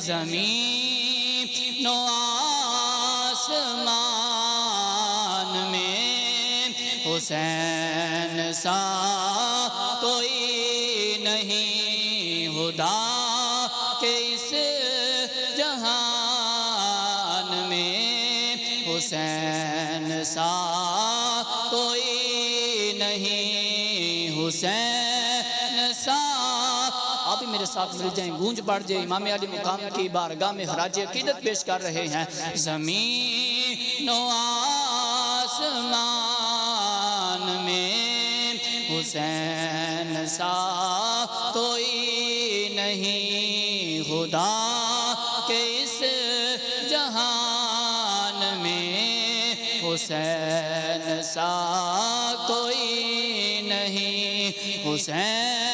زمین و آسمان میں حسین سا کوئی نہیں خدا کے اس جہان میں حسین سا کوئی نہیں حسین سا آپ بھی میرے ساتھ مل جائیں گونج پڑھ جائیں امام علی مقام کی بارگاہ میں خراج عقیدت پیش کر رہے ہیں زمین و آسمان میں حسین سا کوئی نہیں خدا کے اس جہان میں حسین سا کوئی نہیں حسین